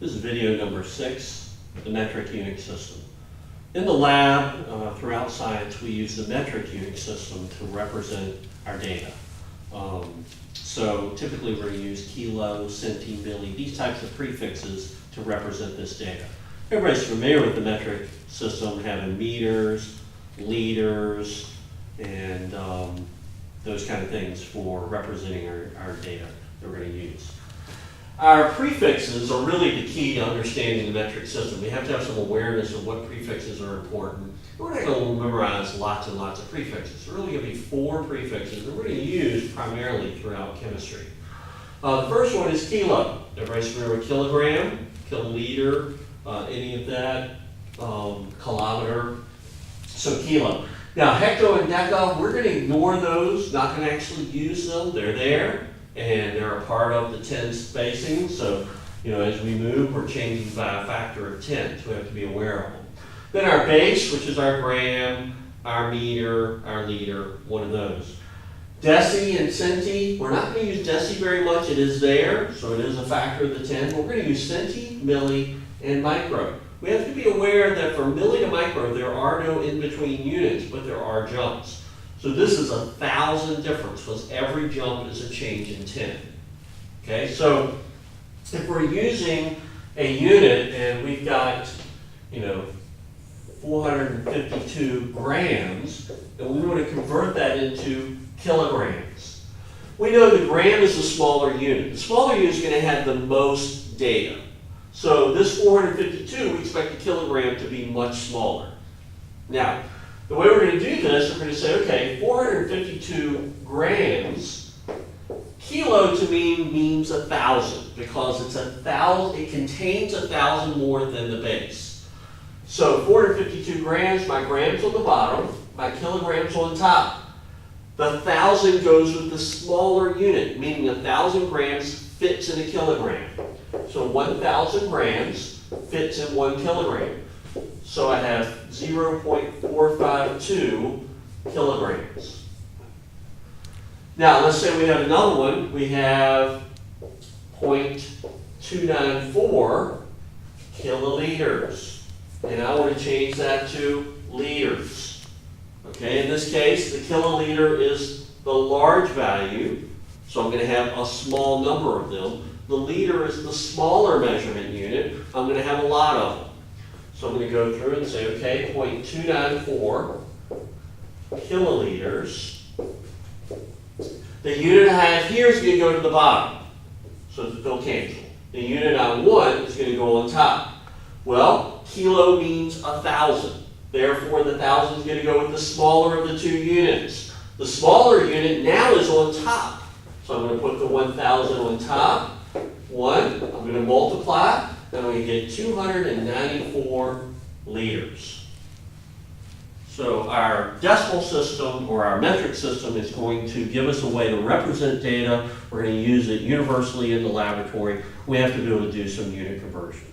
This is video number 6, the metric unit system. In the lab, throughout science, we use the metric unit system to represent our data. So typically we're going to use kilo, centi, milli, these types of prefixes to represent this data. Everybody's familiar with the metric system, having meters, liters, and those kind of things for representing our data that we're going to use. Our prefixes are really the key to understanding the metric system. We have to have some awareness of what prefixes are important. We're not going to memorize lots and lots of prefixes. There are really going to be 4 prefixes that we're going to use primarily throughout chemistry. The first one is kilo. Everybody's familiar with kilogram, kiloliter, any of that, kilometer. So kilo. Now hecto and deca, we're going to ignore those, not going to actually use them. They're there, and they're a part of the 10 spacing. So, as we move, we're changing by a factor of 10, so we have to be aware of them. Then our base, which is our gram, our meter, our liter, one of those. Deci and centi, we're not going to use deci very much. It is there, so it is a factor of the 10. We're going to use centi, milli, and micro. We have to be aware that from milli to micro, there are no in-between units, but there are jumps. So this is 1,000 difference, because every jump is a change in 10. Okay, so if we're using a unit and we've got, 452 grams, and we want to convert that into kilograms. We know the gram is the smaller unit. The smaller unit is going to have the most data. So this 452, we expect the kilogram to be much smaller. Now, the way we're going to do this, we're going to say, okay, 452 grams, kilo to me means 1,000, because it's 1,000, it contains 1,000 more than the base. So 452 grams, my grams on the bottom, my kilograms on top. The 1,000 goes with the smaller unit, meaning 1,000 grams fits in a kilogram. So 1,000 grams fits in 1 kilogram. So I have 0.452 kilograms. Now let's say we have another one. We have 0.294 kiloliters. And I want to change that to liters. Okay, in this case, the kiloliter is the large value, so I'm going to have a small number of them. The liter is the smaller measurement unit. I'm going to have a lot of them. So I'm going to go through and say, okay, 0.294 kiloliters. The unit I have here is going to go to the bottom, so they'll cancel. The unit I want is going to go on top. Well, kilo means 1,000. Therefore, the 1,000 is going to go with the smaller of the 2 units. The smaller unit now is on top. So I'm going to put the 1,000 on top. 1, I'm going to multiply, then I'm going to get 294 liters. So our decimal system, or our metric system, is going to give us a way to represent data. We're going to use it universally in the laboratory. We have to be able to do some unit conversion.